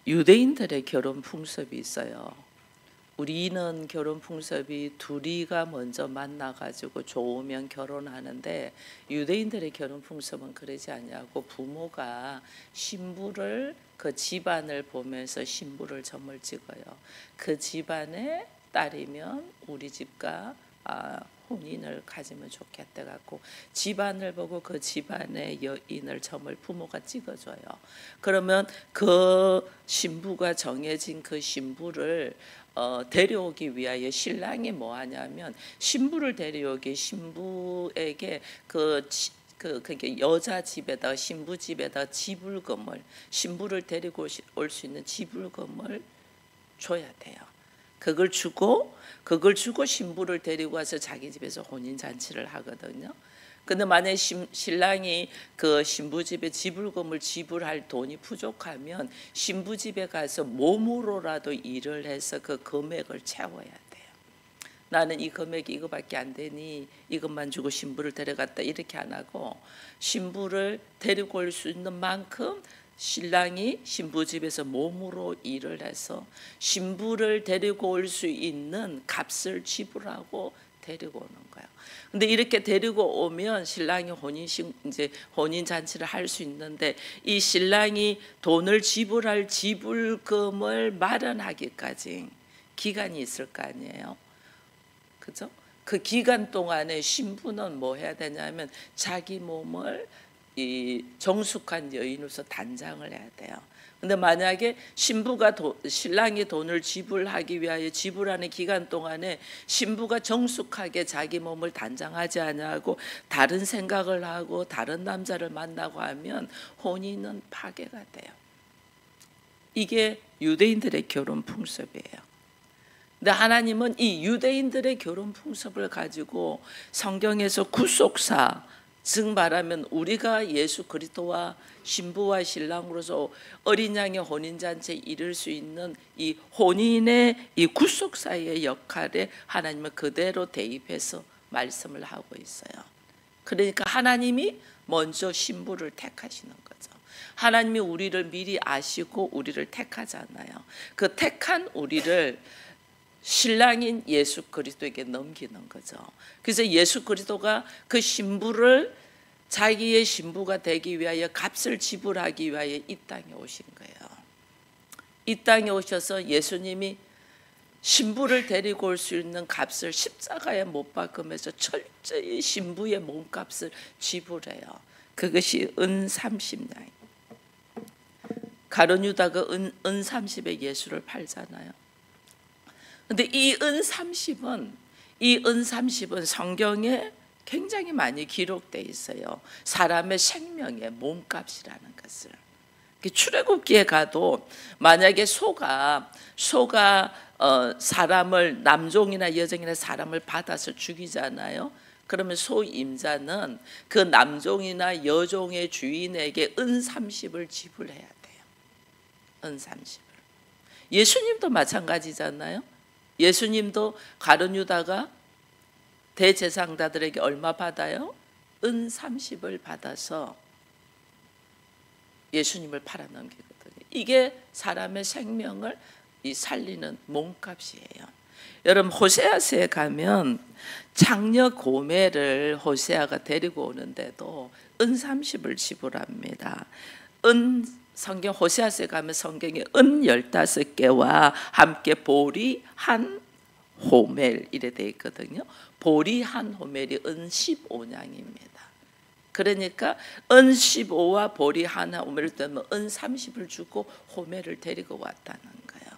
유대인들의 결혼 풍습이 있어요. 우리는 결혼 풍습이 둘이가 먼저 만나가지고 좋으면 결혼하는데, 유대인들의 결혼 풍습은 그러지 않냐고, 부모가 신부를, 그 집안을 보면서 신부를 점을 찍어요. 그 집안의 딸이면 우리 집과 혼인을 가지면 좋겠다 갖고 집안을 보고 그 집안의 여인을 점을 부모가 찍어줘요. 그러면 그 신부가 정해진 그 신부를 데려오기 위하여 신랑이 뭐 하냐면, 신부를 데려오기 신부에게 그게 여자 집에다가, 신부 집에다가 지불금을, 신부를 데리고 올 수 있는 지불금을 줘야 돼요. 그걸 주고 신부를 데리고 와서 자기 집에서 혼인 잔치를 하거든요. 근데 만약에 신랑이 그 신부 집에 지불금을 지불할 돈이 부족하면 신부 집에 가서 몸으로라도 일을 해서 그 금액을 채워야 돼요. 나는 이 금액이 이거밖에 안 되니 이것만 주고 신부를 데려갔다, 이렇게 안 하고, 신부를 데리고 올 수 있는 만큼 신랑이 신부 집에서 몸으로 일을 해서 신부를 데리고 올 수 있는 값을 지불하고 데리고 오는 거예요. 근데 이렇게 데리고 오면 신랑이 이제 혼인 잔치를 할 수 있는데, 이 신랑이 돈을 지불할 지불금을 마련하기까지 기간이 있을 거 아니에요. 그죠? 그 기간 동안에 신부는 뭐 해야 되냐면 자기 몸을 이 정숙한 여인으로서 단장을 해야 돼요. 근데 만약에 신랑이 돈을 지불하기 위하여 지불하는 기간 동안에 신부가 정숙하게 자기 몸을 단장하지 않냐고 다른 생각을 하고 다른 남자를 만나고 하면 혼인은 파괴가 돼요. 이게 유대인들의 결혼 풍습이에요. 근데 하나님은 이 유대인들의 결혼 풍습을 가지고 성경에서 구속사, 즉 말하면 우리가 예수 그리스도와 신부와 신랑으로서 어린 양의 혼인잔치에 이를 수 있는 이 혼인의 이 구속사의 역할에 하나님은 그대로 대입해서 말씀을 하고 있어요. 그러니까 하나님이 먼저 신부를 택하시는 거죠. 하나님이 우리를 미리 아시고 우리를 택하잖아요. 그 택한 우리를 신랑인 예수 그리스도에게 넘기는 거죠. 그래서 예수 그리스도가 그 신부를 자기의 신부가 되기 위하여 값을 지불하기 위하여 이 땅에 오신 거예요. 이 땅에 오셔서 예수님이 신부를 데리고 올 수 있는 값을 십자가에 못 박으면서 철저히 신부의 몸값을 지불해요. 그것이 은 30냥. 가룟 유다가 은 30에 예수를 팔잖아요. 근데 이 은 30은 성경에 굉장히 많이 기록되어 있어요. 사람의 생명의 몸값이라는 것을. 출애굽기에 가도 만약에 소가 사람을, 남종이나 여종이나 사람을 받아서 죽이잖아요. 그러면 소 임자는 그 남종이나 여종의 주인에게 은 30을 지불해야 돼요. 은 30을. 예수님도 마찬가지잖아요. 예수님도 가룟 유다가 대제사장들에게 얼마 받아요? 은 30을 받아서 예수님을 팔아넘기거든요. 이게 사람의 생명을 살리는 몸값이에요. 여러분, 호세아서에 가면 장녀 고멜을 호세아가 데리고 오는데도 은 30을 지불합니다. 성경 호세아서에 가면 성경에 은 15개와 함께 보리 한 호멜 이래 돼 있거든요. 보리 한 호멜이 은 15냥입니다. 그러니까 은 15와 보리 한 호멜을 뜨면 은 30을 주고 호멜을 데리고 왔다는 거예요.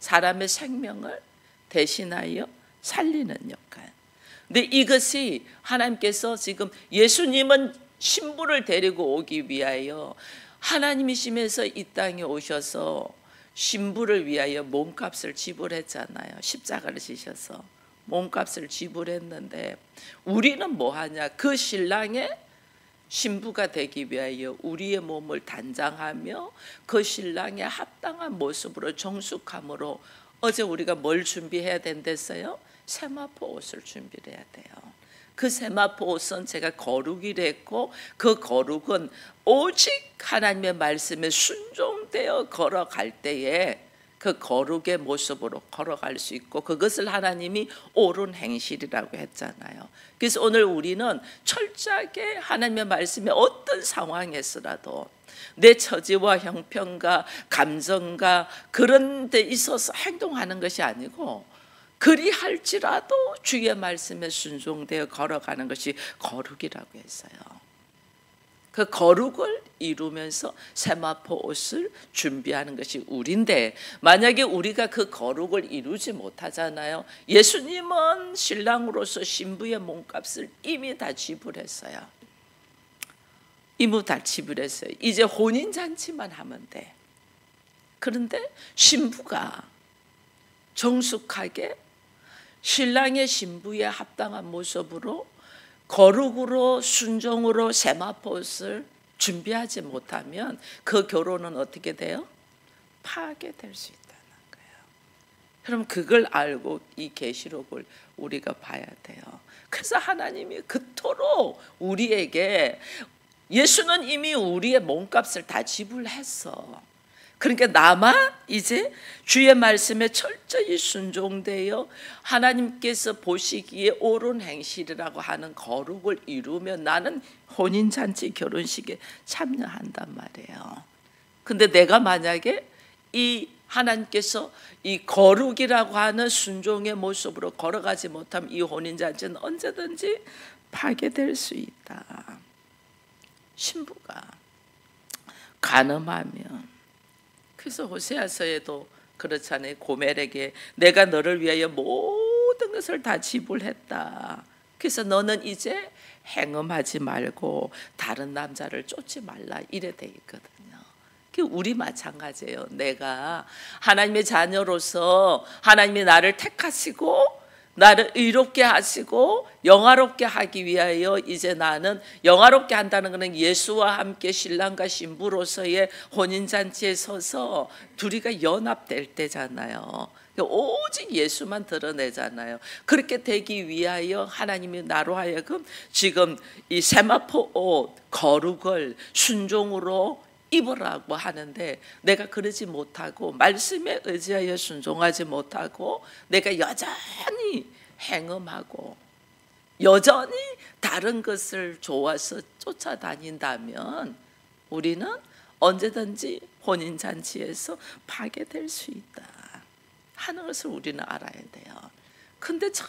사람의 생명을 대신하여 살리는 역할. 근데 이것이 하나님께서 지금 예수님은 신부를 데리고 오기 위하여 하나님이시면서 이 땅에 오셔서 신부를 위하여 몸값을 지불했잖아요. 십자가를 지셔서 몸값을 지불했는데, 우리는 뭐하냐? 그 신랑의 신부가 되기 위하여 우리의 몸을 단장하며 그 신랑의 합당한 모습으로 정숙함으로, 어제 우리가 뭘 준비해야 된댔어요? 세마포 옷을 준비해야 돼요. 그 세마포 옷은 제가 거룩이라 했고, 그 거룩은 오직 하나님의 말씀에 순종되어 걸어갈 때에 그 거룩의 모습으로 걸어갈 수 있고, 그것을 하나님이 옳은 행실이라고 했잖아요. 그래서 오늘 우리는 철저하게 하나님의 말씀에 어떤 상황에서라도 내 처지와 형편과 감정과 그런 데 있어서 행동하는 것이 아니고, 그리할지라도 주의 말씀에 순종되어 걸어가는 것이 거룩이라고 했어요. 그 거룩을 이루면서 세마포 옷을 준비하는 것이 우리인데, 만약에 우리가 그 거룩을 이루지 못하잖아요. 예수님은 신랑으로서 신부의 몸값을 이미 다 지불했어요. 이미 다 지불했어요. 이제 혼인잔치만 하면 돼. 그런데 신부가 정숙하게 신랑의 신부에 합당한 모습으로 거룩으로 순종으로 세마포옷을 준비하지 못하면 그 결혼은 어떻게 돼요? 파괴될 수 있다는 거예요. 그럼 그걸 알고 이 계시록을 우리가 봐야 돼요. 그래서 하나님이 그토록 우리에게, 예수는 이미 우리의 몸값을 다 지불했어. 그러니까 나만 이제 주의 말씀에 철저히 순종되어 하나님께서 보시기에 옳은 행실이라고 하는 거룩을 이루면 나는 혼인잔치 결혼식에 참여한단 말이에요. 근데 내가 만약에 이 하나님께서 이 거룩이라고 하는 순종의 모습으로 걸어가지 못하면 이 혼인잔치는 언제든지 파괴될 수 있다. 신부가 간음하면, 그래서 호세아서에도 그렇잖아요. 고멜에게 내가 너를 위하여 모든 것을 다 지불했다. 그래서 너는 이제 행음하지 말고 다른 남자를 쫓지 말라, 이래 돼 있거든요. 우리 마찬가지예요. 내가 하나님의 자녀로서 하나님이 나를 택하시고 나를 의롭게 하시고 영화롭게 하기 위하여 이제 나는, 영화롭게 한다는 것은 예수와 함께 신랑과 신부로서의 혼인잔치에 서서 둘이가 연합될 때잖아요. 오직 예수만 드러내잖아요. 그렇게 되기 위하여 하나님이 나로 하여금 지금 이 세마포 옷 거룩을 순종으로 입으라고 하는데, 내가 그러지 못하고 말씀에 의지하여 순종하지 못하고 내가 여전히 행음하고 여전히 다른 것을 좋아서 쫓아다닌다면 우리는 언제든지 혼인잔치에서 파괴될 수 있다 하는 것을 우리는 알아야 돼요. 근데 참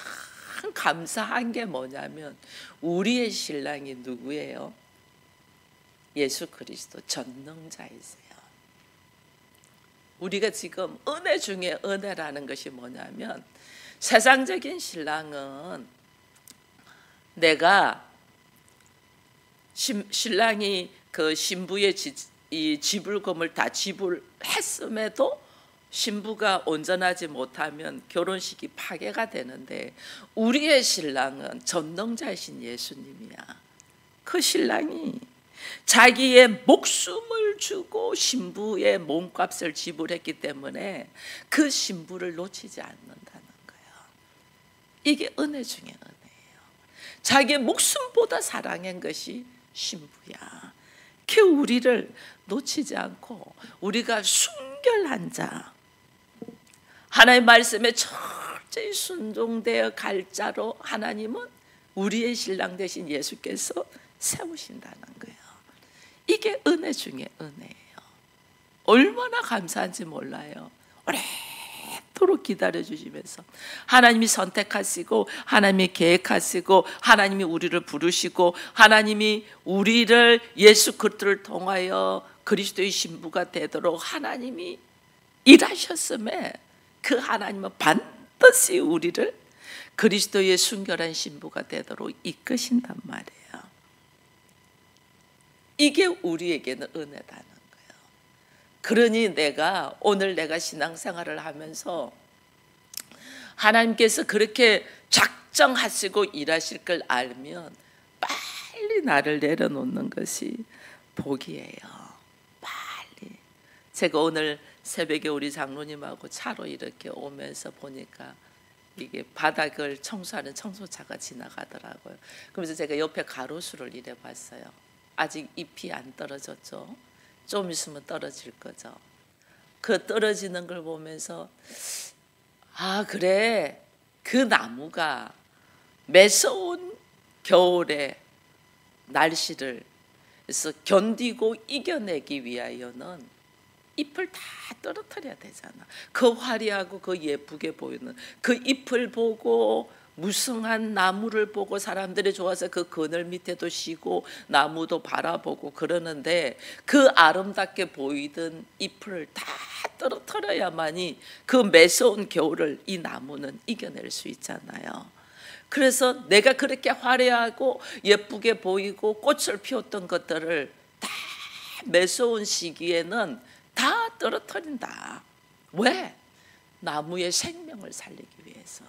감사한 게 뭐냐면 우리의 신랑이 누구예요? 예수 그리스도 전능자이세요. 우리가 지금 은혜 중에 은혜라는 것이 뭐냐면, 세상적인 신랑은 내가 신랑이 그 신부의 이 지불금을 다 지불했음에도 신부가 온전하지 못하면 결혼식이 파괴가 되는데, 우리의 신랑은 전능자이신 예수님이야. 그 신랑이 자기의 목숨을 주고 신부의 몸값을 지불했기 때문에 그 신부를 놓치지 않는다는 거예요. 이게 은혜 중에 은혜예요. 자기의 목숨보다 사랑한 것이 신부야. 그 우리를 놓치지 않고 우리가 순결한 자, 하나님의 말씀에 철저히 순종되어 갈 자로 하나님은 우리의 신랑 되신 예수께서 세우신다는 거예요. 이게 은혜 중에 은혜예요. 얼마나 감사한지 몰라요. 오랫도록 기다려주시면서 하나님이 선택하시고 하나님이 계획하시고 하나님이 우리를 부르시고 하나님이 우리를 예수 그리스도를 통하여 그리스도의 신부가 되도록 하나님이 일하셨음에, 그 하나님은 반드시 우리를 그리스도의 순결한 신부가 되도록 이끄신단 말이에요. 이게 우리에게는 은혜다는 거예요. 그러니 오늘 내가 신앙생활을 하면서 하나님께서 그렇게 작정하시고 일하실 걸 알면 빨리 나를 내려놓는 것이 복이에요. 빨리. 제가 오늘 새벽에 우리 장로님하고 차로 이렇게 오면서 보니까 이게 바닥을 청소하는 청소차가 지나가더라고요. 그래서 제가 옆에 가로수를 이래 봤어요. 아직 잎이 안 떨어졌죠. 좀 있으면 떨어질 거죠. 그 떨어지는 걸 보면서 아, 그래, 그 나무가 매서운 겨울의 날씨를 그래서 견디고 이겨내기 위하여는 잎을 다 떨어뜨려야 되잖아. 그 화려하고 그 예쁘게 보이는 그 잎을 보고 무성한 나무를 보고 사람들이 좋아서 그 그늘 밑에도 쉬고 나무도 바라보고 그러는데 그 아름답게 보이던 잎을 다 떨어뜨려야만이 그 매서운 겨울을 이 나무는 이겨낼 수 있잖아요. 그래서 내가 그렇게 화려하고 예쁘게 보이고 꽃을 피웠던 것들을 다 매서운 시기에는 다 떨어뜨린다. 왜? 나무의 생명을 살리기 위해서.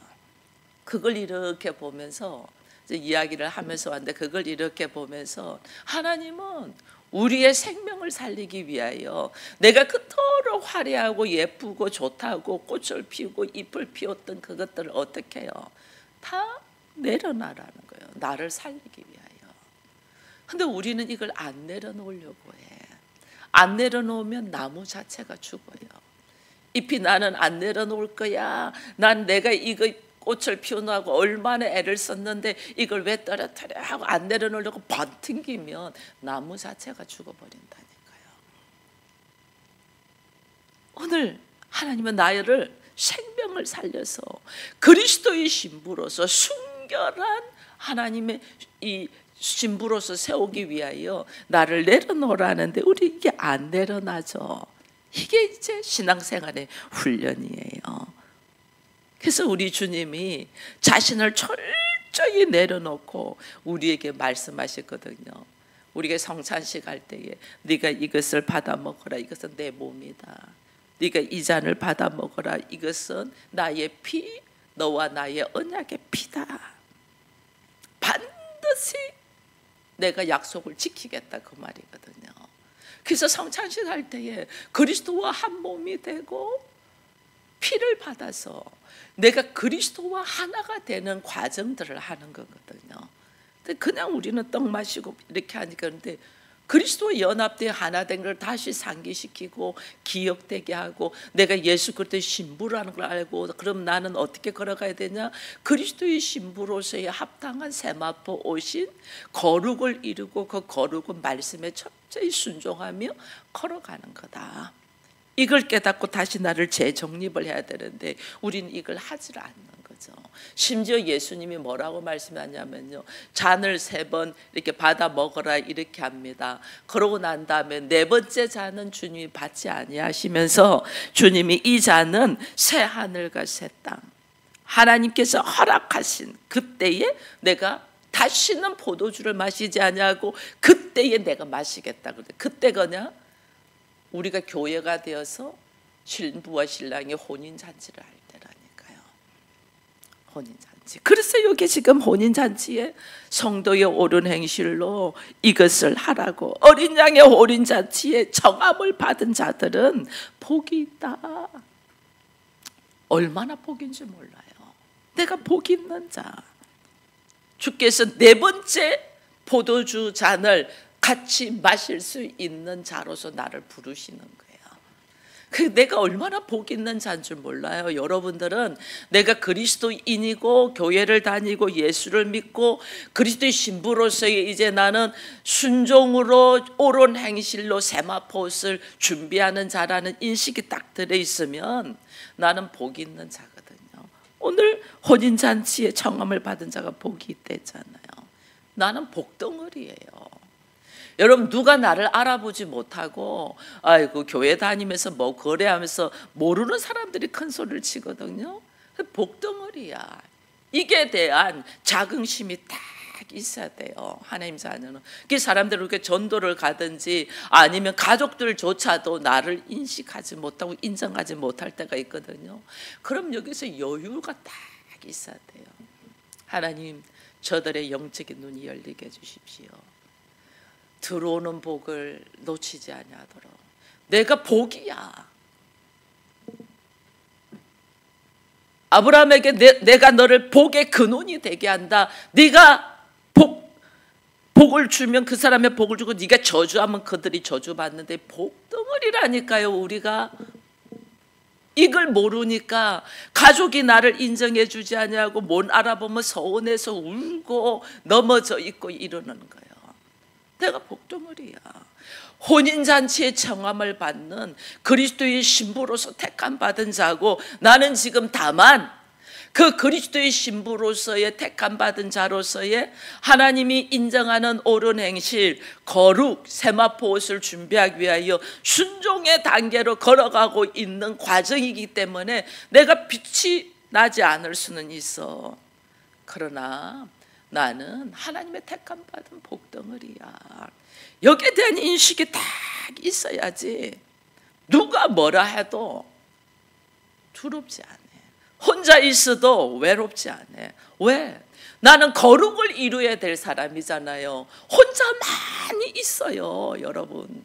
그걸 이렇게 보면서 이야기를 하면서 왔는데 그걸 이렇게 보면서 하나님은 우리의 생명을 살리기 위하여 내가 그토록 화려하고 예쁘고 좋다고 꽃을 피우고 잎을 피웠던 그것들을 어떻게 해요? 다 내려놔라는 거예요. 나를 살리기 위하여. 근데 우리는 이걸 안 내려놓으려고 해. 안 내려놓으면 나무 자체가 죽어요. 잎이 나는 안 내려놓을 거야. 난 내가 이거 꽃을 피우느라고 얼마나 애를 썼는데 이걸 왜 떨어뜨려 하고 안 내려놓으려고 버팅기면 나무 자체가 죽어버린다니까요. 오늘 하나님은 나를 생명을 살려서 그리스도의 신부로서 순결한 하나님의 이 신부로서 세우기 위하여 나를 내려놓으라는데 우리 이게 안 내려놔죠. 이게 이제 신앙생활의 훈련이에요. 그래서 우리 주님이 자신을 철저히 내려놓고 우리에게 말씀하셨거든요. 우리가 성찬식 할 때에 네가 이것을 받아 먹어라. 이것은 내 몸이다. 네가 이 잔을 받아 먹어라. 이것은 나의 피, 너와 나의 언약의 피다. 반드시 내가 약속을 지키겠다 그 말이거든요. 그래서 성찬식 할 때에 그리스도와 한 몸이 되고 피를 받아서 내가 그리스도와 하나가 되는 과정들을 하는 거거든요. 근데 그냥 우리는 떡 마시고 이렇게 하니까 그런데 그리스도와 연합되어 하나 된 걸 다시 상기시키고 기억되게 하고 내가 예수 그리스도의 신부라는 걸 알고 그럼 나는 어떻게 걸어가야 되냐? 그리스도의 신부로서의 합당한 세마포 오신 거룩을 이루고 그 거룩은 말씀에 철저히 순종하며 걸어가는 거다. 이걸 깨닫고 다시 나를 재정립을 해야 되는데 우리는 이걸 하질 않는 거죠. 심지어 예수님이 뭐라고 말씀하냐면요, 잔을 3번 이렇게 받아 먹어라 이렇게 합니다. 그러고 난 다음에 4번째 잔은 주님이 받지 아니하시면서 주님이 이 잔은 새 하늘과 새 땅 하나님께서 허락하신 그때에 내가 다시는 포도주를 마시지 아니하고 그때에 내가 마시겠다. 그때 거냐? 우리가 교회가 되어서 신부와 신랑이 혼인잔치를 할 때라니까요. 혼인잔치. 그래서 여기 지금 혼인잔치에 성도의 옳은 행실로 이것을 하라고 어린 양의 혼인잔치에 정함을 받은 자들은 복이 있다. 얼마나 복인지 몰라요. 내가 복 있는 자. 주께서 4번째 포도주 잔을 같이 마실 수 있는 자로서 나를 부르시는 거예요. 내가 얼마나 복 있는 자인 줄 몰라요. 여러분들은 내가 그리스도인이고 교회를 다니고 예수를 믿고 그리스도의 신부로서의 이제 나는 순종으로 옳은 행실로 세마포옷을 준비하는 자라는 인식이 딱 들어있으면 나는 복 있는 자거든요. 오늘 혼인잔치에 청함을 받은 자가 복이 있대잖아요. 나는 복덩어리예요. 여러분 누가 나를 알아보지 못하고 아이고 교회 다니면서 뭐 거래하면서 모르는 사람들이 큰 소리를 치거든요. 복덩어리야. 이게 대한 자긍심이 딱 있어야 돼요. 하나님 자녀는. 그 사람들 이렇게 전도를 가든지 아니면 가족들조차도 나를 인식하지 못하고 인정하지 못할 때가 있거든요. 그럼 여기서 여유가 딱 있어야 돼요. 하나님 저들의 영적인 눈이 열리게 해주십시오. 들어오는 복을 놓치지 아니하도록. 내가 복이야. 아브라함에게 내가 너를 복의 근원이 되게 한다. 네가 복을 주면 그 사람의 복을 주고 네가 저주하면 그들이 저주받는데 복덩어리라니까요. 우리가 이걸 모르니까 가족이 나를 인정해 주지 않냐고 못 알아보면 서운해서 울고 넘어져 있고 이러는 거예요. 내가 복덩어리야. 혼인잔치의 청함을 받는 그리스도의 신부로서 택함 받은 자고, 나는 지금 다만 그 그리스도의 신부로서의 택함 받은 자로서의 하나님이 인정하는 옳은 행실, 거룩, 세마포 옷을 준비하기 위하여 순종의 단계로 걸어가고 있는 과정이기 때문에 내가 빛이 나지 않을 수는 있어. 그러나 나는 하나님의 택함 받은 복덩어리야. 여기에 대한 인식이 딱 있어야지 누가 뭐라 해도 두렵지 않아. 혼자 있어도 외롭지 않아. 왜? 나는 거룩을 이루어야 될 사람이잖아요. 혼자 많이 있어요. 여러분,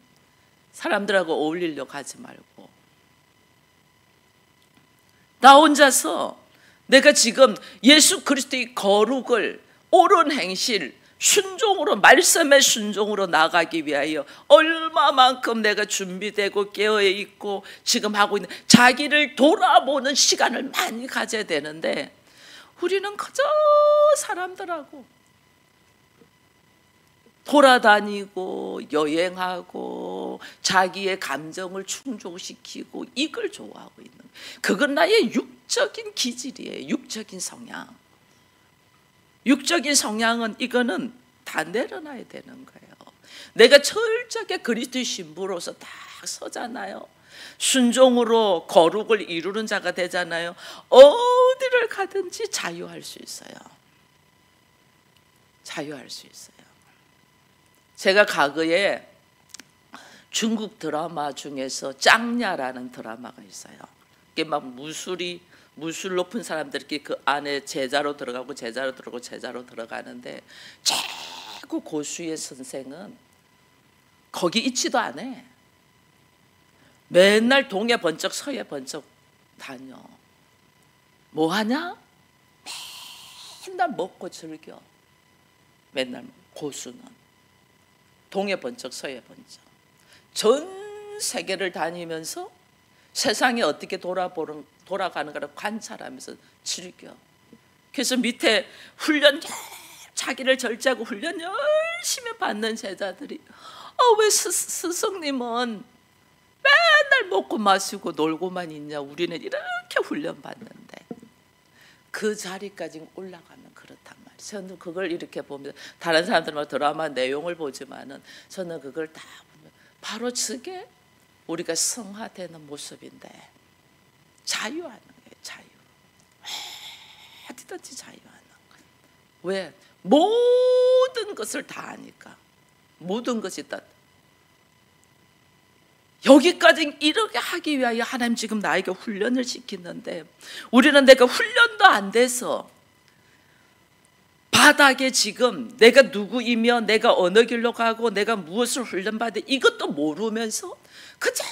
사람들하고 어울리려고 하지 말고. 나 혼자서 내가 지금 예수 그리스도의 거룩을, 옳은 행실, 순종으로, 말씀의 순종으로 나가기 위하여 얼마만큼 내가 준비되고 깨어있고 지금 하고 있는, 자기를 돌아보는 시간을 많이 가져야 되는데 우리는 그저 사람들하고 돌아다니고 여행하고 자기의 감정을 충족시키고 이걸 좋아하고 있는, 그건 나의 육적인 기질이에요. 육적인 성향. 육적인 성향은 이거는 다 내려놔야 되는 거예요. 내가 철저하게 그리스도의 신부로서 딱 서잖아요. 순종으로 거룩을 이루는 자가 되잖아요. 어디를 가든지 자유할 수 있어요. 자유할 수 있어요. 제가 과거에 중국 드라마 중에서 짱냐라는 드라마가 있어요. 이게 막 무술 높은 사람들끼리 그 안에 제자로 들어가고 제자로 들어가고 제자로 들어가는데, 최고 고수의 선생은 거기 있지도 않아. 맨날 동해 번쩍 서해 번쩍 다녀. 뭐 하냐? 맨날 먹고 즐겨. 맨날 고수는 동해 번쩍 서해 번쩍 전 세계를 다니면서 세상이 어떻게 돌아가는가를 관찰하면서 즐겨. 그래서 밑에 훈련, 자기를 절제하고 훈련 열심히 받는 제자들이 왜 스승님은 맨날 먹고 마시고 놀고만 있냐, 우리는 이렇게 훈련 받는데. 그 자리까지 올라가면 그렇단 말이에요. 저는 그걸 이렇게 보면서, 다른 사람들은 드라마 내용을 보지만은 저는 그걸 다 보면 바로 저게 우리가 성화되는 모습인데, 자유하는 거예요. 자유. 어디든지 자유하는 거예요. 왜? 모든 것을 다 아니까. 모든 것이 다. 여기까지 이렇게 하기 위하여 하나님 지금 나에게 훈련을 시키는데, 우리는 내가 훈련도 안 돼서 바닥에 지금 내가 누구이며 내가 어느 길로 가고 내가 무엇을 훈련받아 이것도 모르면서 그저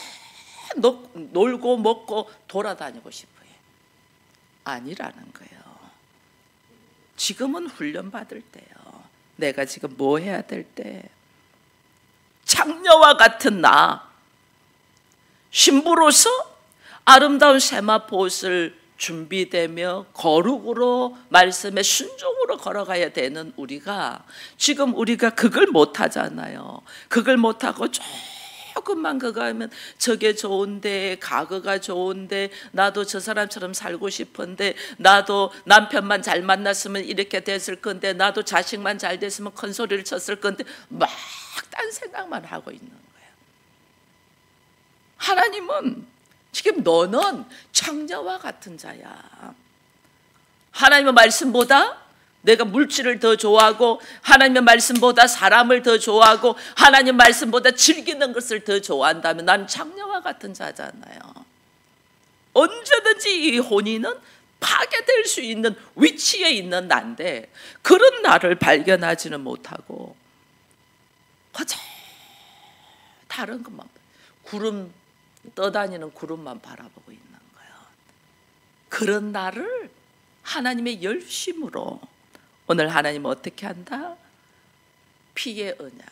놀고 먹고 돌아다니고 싶어요. 아니라는 거예요. 지금은 훈련받을 때요. 내가 지금 뭐 해야 될 때, 창녀와 같은 나, 신부로서 아름다운 세마포 옷을 준비되며 거룩으로 말씀에 순종으로 걸어가야 되는 우리가, 지금 우리가 그걸 못하잖아요. 그걸 못하고 조금만 그거 하면 저게 좋은데, 가거가 좋은데, 나도 저 사람처럼 살고 싶은데, 나도 남편만 잘 만났으면 이렇게 됐을 건데, 나도 자식만 잘 됐으면 큰 소리를 쳤을 건데, 막 딴 생각만 하고 있는 거예요. 하나님은 지금 너는 창녀와 같은 자야. 하나님의 말씀보다 내가 물질을 더 좋아하고, 하나님의 말씀보다 사람을 더 좋아하고, 하나님의 말씀보다 즐기는 것을 더 좋아한다면 난 창녀와 같은 자잖아요. 언제든지 이 혼인은 파괴될 수 있는 위치에 있는 난데, 그런 나를 발견하지는 못하고 그저 다른 것만, 구름 떠다니는 구름만 바라보고 있는 거예요. 그런 나를 하나님의 열심으로 오늘 하나님은 어떻게 한다? 피의 언약.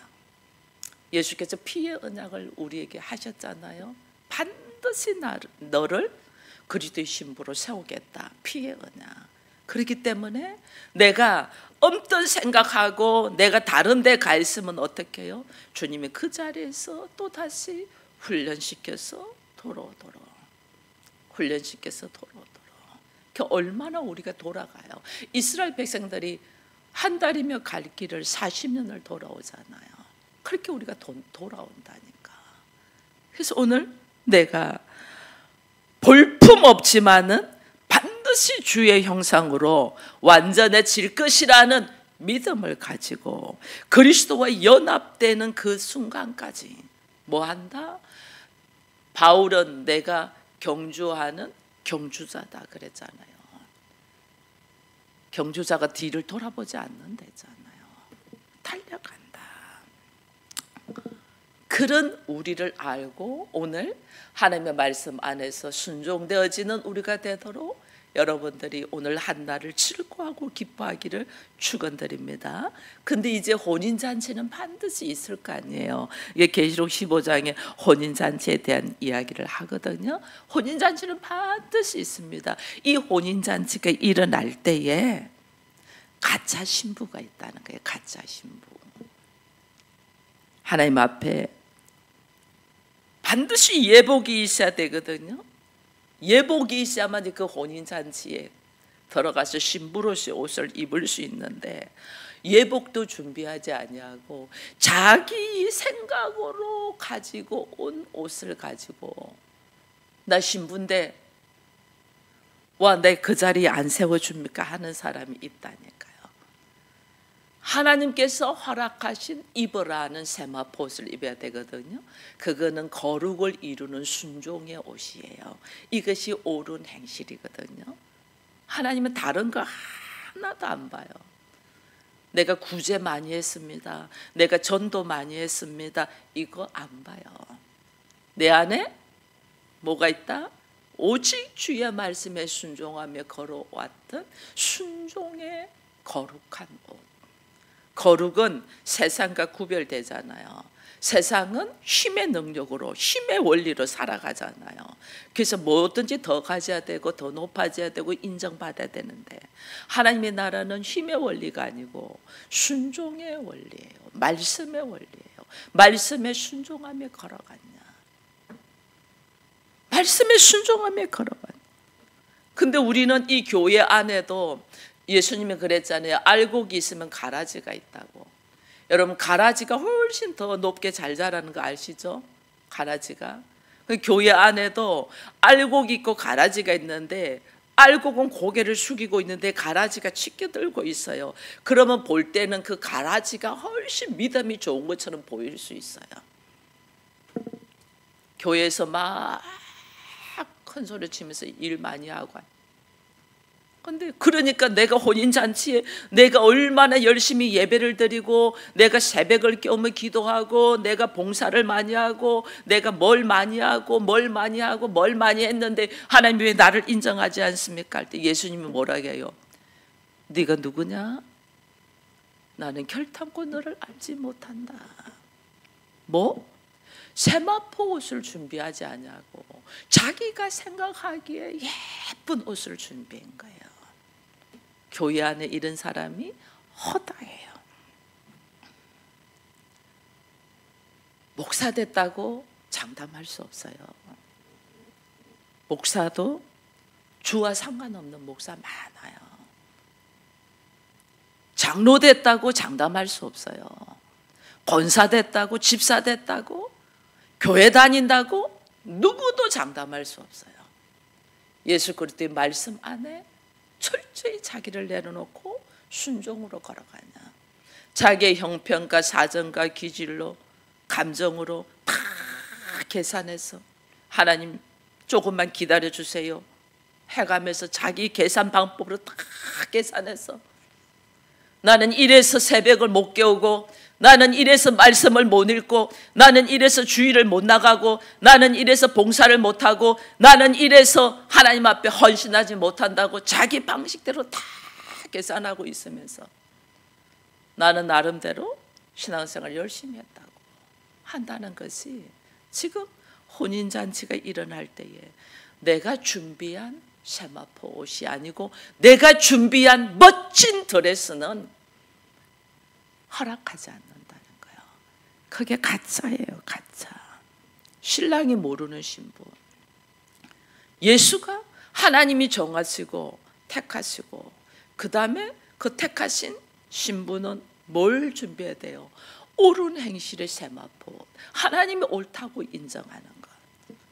예수께서 피의 언약을 우리에게 하셨잖아요. 반드시 너를 그리스도의 신부로 세우겠다. 피의 언약. 그렇기 때문에 내가 엄떤 생각하고 내가 다른 데 가 있으면 어떻게 해요? 주님이 그 자리에서 또 다시 훈련시켜서 돌아오도록. 훈련시켜서 돌아오도록. 그 얼마나 우리가 돌아가요. 이스라엘 백성들이 한 달이면 갈 길을 40년을 돌아오잖아요. 그렇게 우리가 돌아온다니까. 그래서 오늘 내가 볼품 없지만은 반드시 주의 형상으로 완전해질 것이라는 믿음을 가지고 그리스도와 연합되는 그 순간까지 뭐 한다? 바울은 내가 경주하는 경주자다 그랬잖아요. 경주자가 뒤를 돌아보지 않는다잖아요. 달려간다. 그런 우리를 알고 오늘 하나님의 말씀 안에서 순종되어지는 우리가 되도록 여러분들이 오늘 한날을 즐거워하고 기뻐하기를 축원드립니다. 근데 이제 혼인잔치는 반드시 있을 거 아니에요. 이게 계시록 15장에 혼인잔치에 대한 이야기를 하거든요. 혼인잔치는 반드시 있습니다. 이 혼인잔치가 일어날 때에 가짜 신부가 있다는 거예요. 가짜 신부. 하나님 앞에 반드시 예복이 있어야 되거든요. 예복이 있어야만 그 혼인잔치에 들어가서 신부로서 옷을 입을 수 있는데 예복도 준비하지 아니하고 자기 생각으로 가지고 온 옷을 가지고 나 신부인데 와, 내 그 자리에 안 세워줍니까? 하는 사람이 있다니까요. 하나님께서 허락하신 입으라 하는 세마포 옷을 입어야 되거든요. 그거는 거룩을 이루는 순종의 옷이에요. 이것이 옳은 행실이거든요. 하나님은 다른 거 하나도 안 봐요. 내가 구제 많이 했습니다. 내가 전도 많이 했습니다. 이거 안 봐요. 내 안에 뭐가 있다? 오직 주의 말씀에 순종하며 걸어왔던 순종의 거룩한 옷. 거룩은 세상과 구별되잖아요. 세상은 힘의 능력으로 힘의 원리로 살아가잖아요. 그래서 뭐든지 더 가져야 되고 더 높아져야 되고 인정받아야 되는데 하나님의 나라는 힘의 원리가 아니고 순종의 원리예요. 말씀의 원리예요. 말씀에 순종하며 걸어갔냐. 말씀에 순종하며 걸어갔냐. 근데 우리는 이 교회 안에도 예수님이 그랬잖아요. 알곡이 있으면 가라지가 있다고. 여러분 가라지가 훨씬 더 높게 잘 자라는 거 아시죠? 가라지가. 교회 안에도 알곡이 있고 가라지가 있는데 알곡은 고개를 숙이고 있는데 가라지가 치켜들고 있어요. 그러면 볼 때는 그 가라지가 훨씬 믿음이 좋은 것처럼 보일 수 있어요. 교회에서 막 큰 소리 치면서 일 많이 하고 근데 그러니까 내가 혼인잔치에 내가 얼마나 열심히 예배를 드리고 내가 새벽을 깨우며 기도하고 내가 봉사를 많이 하고 내가 뭘 많이 하고 뭘 많이 하고 뭘 많이 했는데 하나님이 왜 나를 인정하지 않습니까? 할 때 예수님이 뭐라고 해요? 네가 누구냐? 나는 결탄코 너를 알지 못한다. 뭐? 세마포 옷을 준비하지 않냐고 자기가 생각하기에 예쁜 옷을 준비한 거예요. 교회 안에 이런 사람이 허다해요. 목사 됐다고 장담할 수 없어요. 목사도 주와 상관없는 목사 많아요. 장로 됐다고 장담할 수 없어요. 권사 됐다고 집사 됐다고 교회 다닌다고 누구도 장담할 수 없어요. 예수 그리스도의 말씀 안에 철저히 자기를 내려놓고 순종으로 걸어가냐. 자기의 형편과 사정과 기질로 감정으로 다 계산해서 하나님 조금만 기다려주세요 해가면서 자기 계산 방법으로 다 계산해서 나는 이래서 새벽을 못 깨우고 나는 이래서 말씀을 못 읽고, 나는 이래서 주일을 못 나가고, 나는 이래서 봉사를 못하고, 나는 이래서 하나님 앞에 헌신하지 못한다고 자기 방식대로 다 계산하고 있으면서 나는 나름대로 신앙생활 열심히 했다고 한다는 것이 지금 혼인잔치가 일어날 때에 내가 준비한 세마포 옷이 아니고 내가 준비한 멋진 드레스는 허락하지 않는다는 거예요. 그게 가짜예요. 가짜. 신랑이 모르는 신부. 예수가 하나님이 정하시고 택하시고 그 다음에 그 택하신 신부는 뭘 준비해야 돼요? 옳은 행실의 세마포. 하나님이 옳다고 인정하는 것.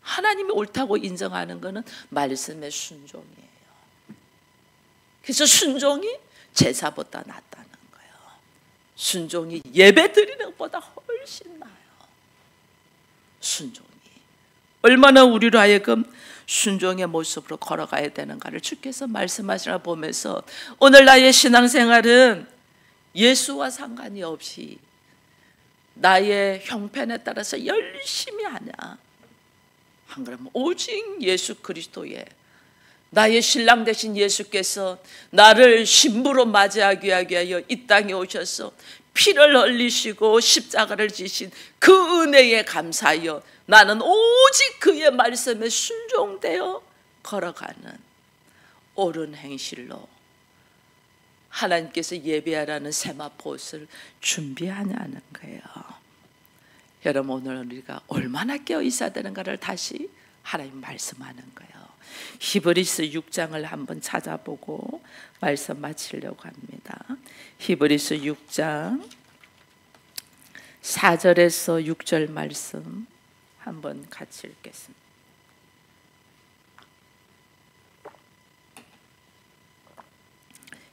하나님이 옳다고 인정하는 것은 말씀의 순종이에요. 그래서 순종이 제사보다 낫다는 거예요. 순종이 예배 드리는 것보다 훨씬 나아요. 순종이 얼마나 우리로 하여금 순종의 모습으로 걸어가야 되는가를 주께서 말씀하시나 보면서 오늘 나의 신앙생활은 예수와 상관이 없이 나의 형편에 따라서 열심히 하냐, 안 그러면 오직 예수 그리스도의 나의 신랑 되신 예수께서 나를 신부로 맞이하기 위하여 이 땅에 오셔서 피를 흘리시고 십자가를 지신 그 은혜에 감사하여 나는 오직 그의 말씀에 순종되어 걸어가는 옳은 행실로 하나님께서 예배하라는 세마포옷을 준비하냐는 거예요. 여러분, 오늘 우리가 얼마나 깨어 있어야 되는가를 다시 하나님 말씀하는 거예요. 히브리서 6장을 한번 찾아보고 말씀 마치려고 합니다. 히브리서 6장 4절에서 6절 말씀 한번 같이 읽겠습니다.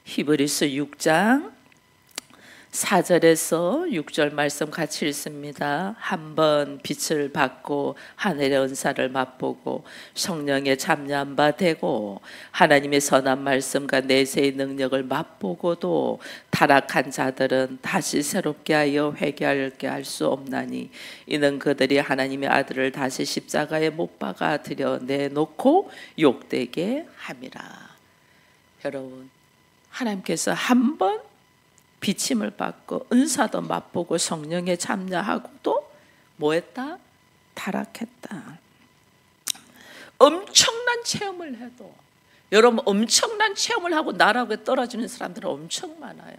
히브리서 6장 4절에서 6절 말씀 같이 읽습니다. 한번 빛을 받고 하늘의 은사를 맛보고 성령의 참여한 바 되고 하나님의 선한 말씀과 내세의 능력을 맛보고도 타락한 자들은 다시 새롭게 하여 회개하게 할 수 없나니 이는 그들이 하나님의 아들을 다시 십자가에 못 박아 들여 내놓고 욕되게 함이라. 여러분, 하나님께서 한번 비침을 받고 은사도 맛보고 성령에 참여하고도 뭐했다? 타락했다. 엄청난 체험을 해도, 여러분, 엄청난 체험을 하고 나락에 떨어지는 사람들은 엄청 많아요.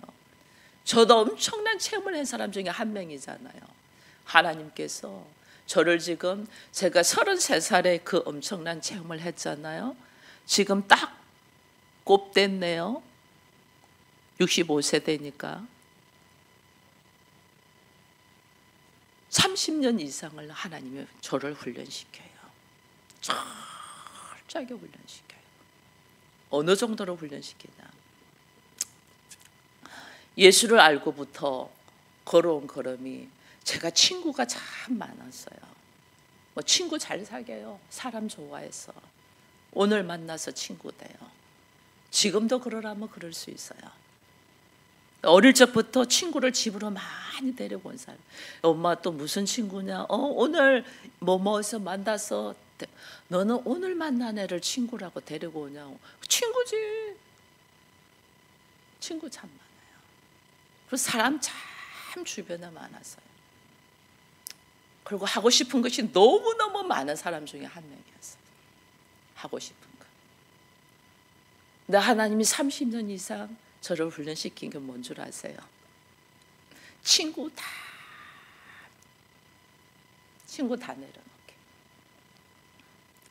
저도 엄청난 체험을 한 사람 중에 한 명이잖아요. 하나님께서 저를 지금 제가 33살에 그 엄청난 체험을 했잖아요. 지금 딱 곱됐네요. 65세대니까 30년 이상을 하나님이 저를 훈련시켜요. 철저하게 훈련시켜요. 어느 정도로 훈련시키냐, 예수를 알고부터 걸어온 걸음이 제가 친구가 참 많았어요. 뭐 친구 잘 사귀어요. 사람 좋아해서 오늘 만나서 친구 돼요. 지금도 그러라면 그럴 수 있어요. 어릴 적부터 친구를 집으로 많이 데리고 온 사람. 엄마 또 무슨 친구냐? 오늘 뭐뭐에서 만나서. 너는 오늘 만난 애를 친구라고 데리고 오냐고. 친구지. 친구 참 많아요. 그리고 사람 참 주변에 많았어요. 그리고 하고 싶은 것이 너무너무 많은 사람 중에 한 명이었어요. 하고 싶은 거. 근데 하나님이 30년 이상 저를 훈련시킨 게 뭔 줄 아세요? 친구 다 내려놓게.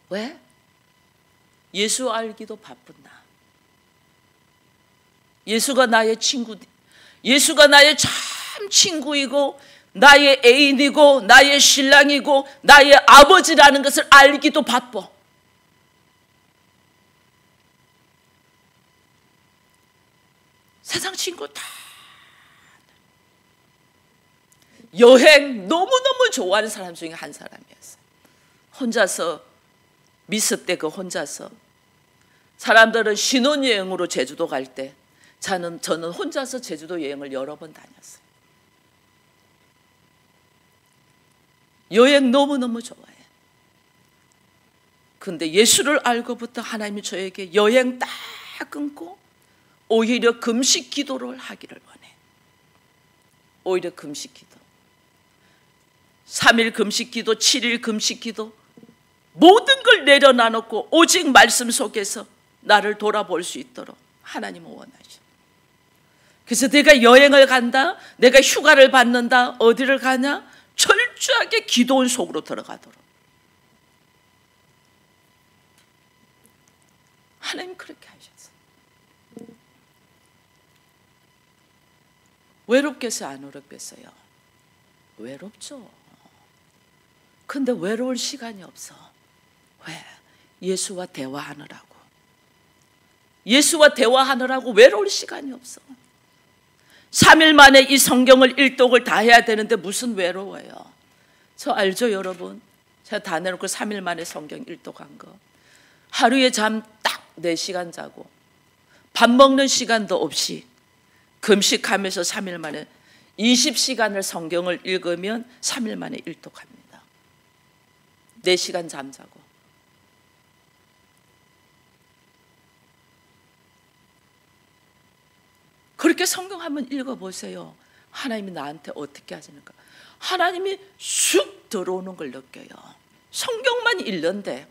왜? 예수 알기도 바쁜 나. 예수가 나의 친구, 예수가 나의 참 친구이고 나의 애인이고 나의 신랑이고 나의 아버지라는 것을 알기도 바빠. 세상 친구 다 여행 너무너무 좋아하는 사람 중에 한 사람이었어요. 혼자서 미스 때 그 혼자서 사람들은 신혼여행으로 제주도 갈 때 저는 혼자서 제주도 여행을 여러 번 다녔어요. 여행 너무너무 좋아해. 근데 예수를 알고부터 하나님이 저에게 여행 딱 끊고 오히려 금식 기도를 하기를 원해. 오히려 금식 기도. 3일 금식 기도, 7일 금식 기도, 모든 걸 내려놔놓고 오직 말씀 속에서 나를 돌아볼 수 있도록 하나님은 원하셔. 그래서 내가 여행을 간다, 내가 휴가를 받는다, 어디를 가냐? 철저하게 기도원 속으로 들어가도록. 하나님 그렇게 하셨어. 외롭겠어요, 안 외롭겠어요? 외롭죠. 근데 외로울 시간이 없어. 왜? 예수와 대화하느라고. 예수와 대화하느라고 외로울 시간이 없어. 3일 만에 이 성경을 일독을 다 해야 되는데 무슨 외로워요. 저 알죠 여러분? 제가 다 내놓고 3일 만에 성경 일독한 거. 하루에 잠 딱 4시간 자고 밥 먹는 시간도 없이 금식하면서 3일 만에 20시간을 성경을 읽으면 3일 만에 일독합니다. 4시간 잠자고. 그렇게 성경 한번 읽어보세요. 하나님이 나한테 어떻게 하시는가. 하나님이 쑥 들어오는 걸 느껴요. 성경만 읽는데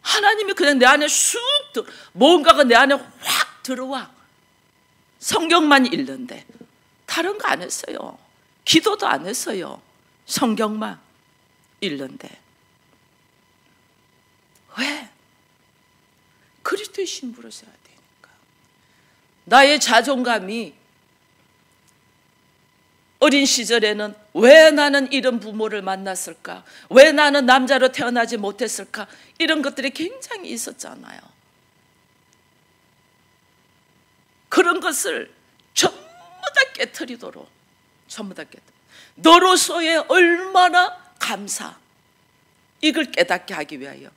하나님이 그냥 내 안에 쑥 뭔가가 내 안에 확 들어와. 성경만 읽는데 다른 거 안 했어요. 기도도 안 했어요. 성경만 읽는데. 왜? 그리스도의 신부로 써야 되니까. 나의 자존감이 어린 시절에는 왜 나는 이런 부모를 만났을까? 왜 나는 남자로 태어나지 못했을까? 이런 것들이 굉장히 있었잖아요. 그런 것을 전부 다 깨트리도록, 전부 다 깨트려. 너로서의 얼마나 감사, 이걸 깨닫게 하기 위하여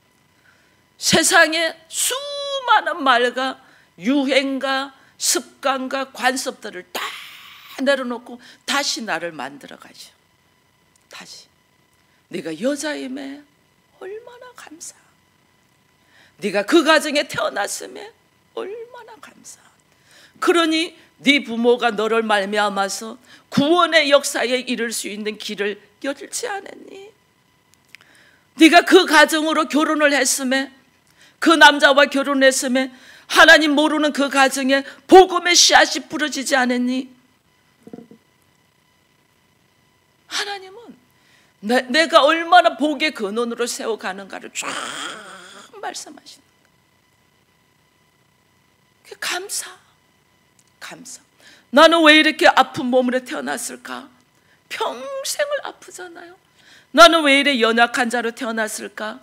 세상에 수많은 말과 유행과 습관과 관습들을 다 내려놓고 다시 나를 만들어 가죠. 다시 네가 여자임에 얼마나 감사, 네가 그 가정에 태어났음에 얼마나 감사. 그러니 네 부모가 너를 말미암아서 구원의 역사에 이를 수 있는 길을 열지 않았니? 네가 그 가정으로 결혼을 했음에, 그 남자와 결혼했음에 하나님 모르는 그 가정에 복음의 씨앗이 부러지지 않았니? 하나님은 내가 얼마나 복의 근원으로 세워가는가를 쫙 말씀하시는 거예요. 감사. 나는 왜 이렇게 아픈 몸으로 태어났을까? 평생을 아프잖아요. 나는 왜 이래 연약한 자로 태어났을까?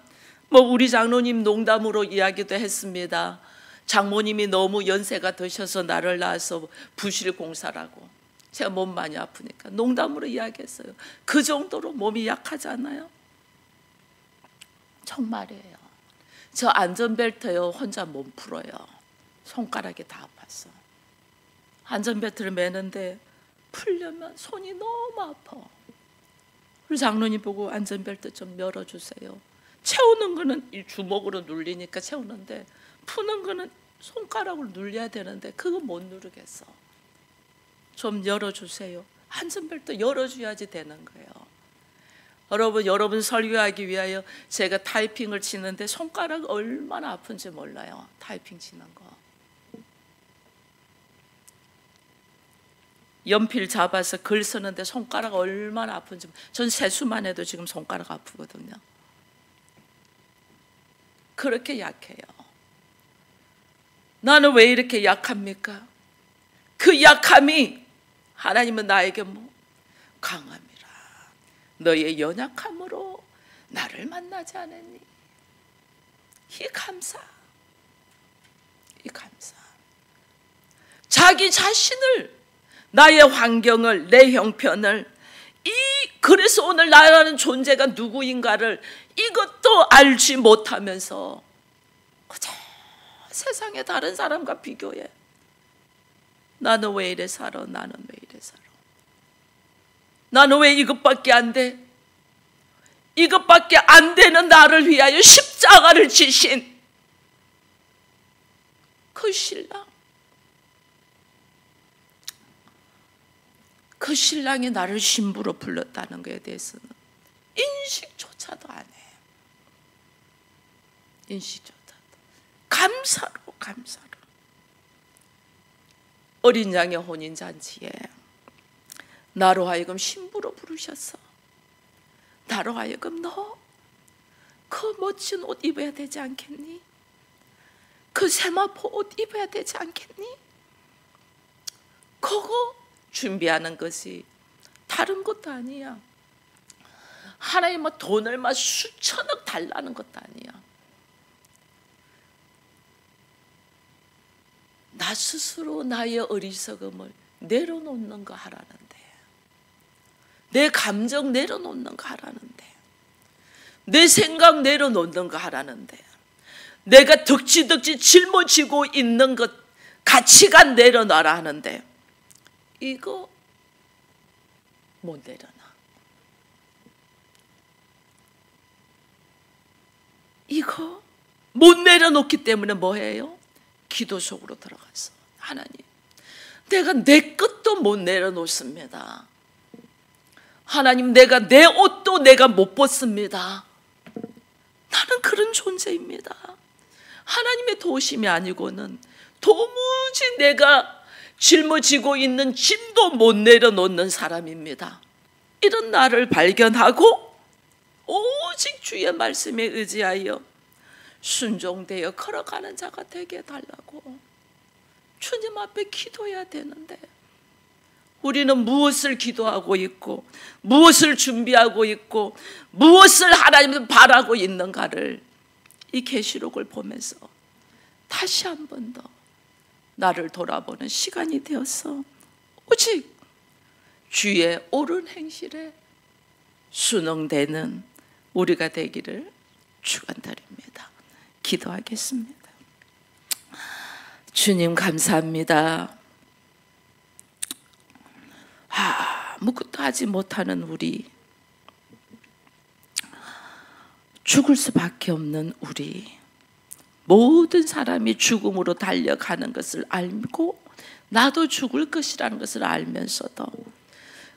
우리 장로님 농담으로 이야기도 했습니다. 장모님이 너무 연세가 드셔서 나를 낳아서 부실 공사라고. 제가 몸 많이 아프니까 농담으로 이야기했어요. 그 정도로 몸이 약하잖아요. 정말이에요. 저 안전벨트요 혼자 몸 풀어요. 손가락이 다 아팠어. 안전벨트를 매는데 풀려면 손이 너무 아파. 우리 장로님 보고 안전벨트 좀 열어주세요. 채우는 거는 이 주먹으로 눌리니까 채우는데 푸는 거는 손가락으로 눌려야 되는데 그거 못 누르겠어. 좀 열어주세요. 안전벨트 열어줘야지 되는 거예요. 여러분 설교하기 위하여 제가 타이핑을 치는데 손가락 얼마나 아픈지 몰라요. 타이핑 치는 거. 연필 잡아서 글 쓰는데 손가락 얼마나 아픈지. 전 세수만 해도 지금 손가락 아프거든요. 그렇게 약해요. 나는 왜 이렇게 약합니까? 그 약함이 하나님은 나에게 강함이라. 너의 연약함으로 나를 만나지 않았니? 이 감사. 자기 자신을, 나의 환경을, 내 형편을, 그래서 오늘 나라는 존재가 누구인가를 이것도 알지 못하면서 그저 세상의 다른 사람과 비교해. 나는 왜 이래 살아? 나는 왜 이래 살아? 나는 왜 이것밖에 안 돼? 이것밖에 안 되는 나를 위하여 십자가를 지신 그 신랑, 그 신랑이 나를 신부로 불렀다는 것에 대해서는 인식조차도 안 해요. 인식조차도. 감사로. 어린 양의 혼인잔치에 나로 하여금 신부로 부르셔서 나로 하여금 너 그 멋진 옷 입어야 되지 않겠니? 그 세마포 옷 입어야 되지 않겠니? 그거 준비하는 것이 다른 것도 아니야. 하나님 뭐 돈을 막 수천억 달라는 것도 아니야. 나 스스로 나의 어리석음을 내려놓는 거 하라는데, 내 감정 내려놓는 거 하라는데, 내 생각 내려놓는 거 하라는데, 내가 덕지덕지 짊어지고 있는 것 가치관 내려놔라 하는데 이거 못 내려놔. 이거 못 내려놓기 때문에 뭐해요? 기도 속으로 들어가서 하나님, 내가 내 것도 못 내려놓습니다. 하나님, 내가 내 옷도 내가 못 벗습니다. 나는 그런 존재입니다. 하나님의 도우심이 아니고는 도무지 내가 짊어지고 있는 짐도 못 내려놓는 사람입니다. 이런 나를 발견하고 오직 주의 말씀에 의지하여 순종되어 걸어가는 자가 되게 해달라고 주님 앞에 기도해야 되는데, 우리는 무엇을 기도하고 있고 무엇을 준비하고 있고 무엇을 하나님을 바라고 있는가를 이 계시록을 보면서 다시 한 번 더 나를 돌아보는 시간이 되어서 오직 주의 옳은 행실에 순응되는 우리가 되기를 축원드립니다. 기도하겠습니다. 주님 감사합니다. 아무것도 하지 못하는 우리, 죽을 수밖에 없는 우리, 모든 사람이 죽음으로 달려가는 것을 알고 나도 죽을 것이라는 것을 알면서도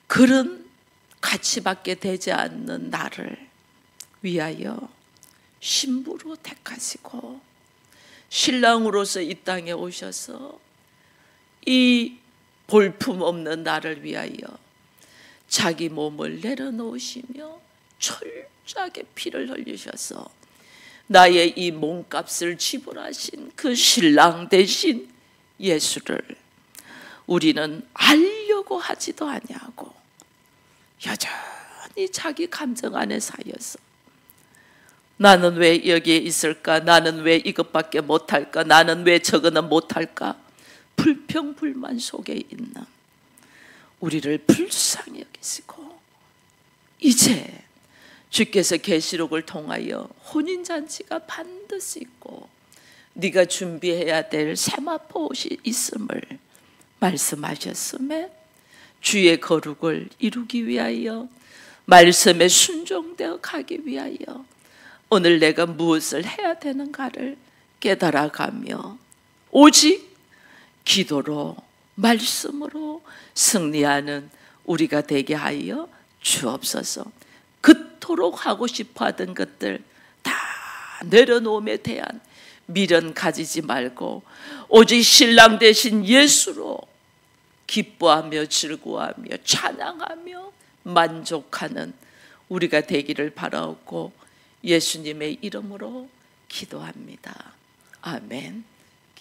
그런 가치밖에 되지 않는 나를 위하여 신부로 택하시고 신랑으로서 이 땅에 오셔서 이 볼품없는 나를 위하여 자기 몸을 내려놓으시며 철저하게 피를 흘리셔서 나의 이 몸값을 지불하신 그 신랑 대신 예수를 우리는 알려고 하지도 아니하고 여전히 자기 감정 안에 사여서 나는 왜 여기에 있을까? 나는 왜 이것밖에 못할까? 나는 왜 저거는 못할까? 불평불만 속에 있는 우리를 불쌍히 여기시고 이제 주께서 계시록을 통하여 혼인잔치가 반드시 있고 네가 준비해야 될 세마포 옷이 있음을 말씀하셨음에 주의 거룩을 이루기 위하여 말씀에 순종되어 가기 위하여 오늘 내가 무엇을 해야 되는가를 깨달아가며 오직 기도로 말씀으로 승리하는 우리가 되게 하여 주옵소서. 그토록 하고 싶어 하던 것들 다 내려놓음에 대한 미련 가지지 말고 오직 신랑 되신 예수로 기뻐하며 즐거워하며 찬양하며 만족하는 우리가 되기를 바라옵고 예수님의 이름으로 기도합니다. 아멘.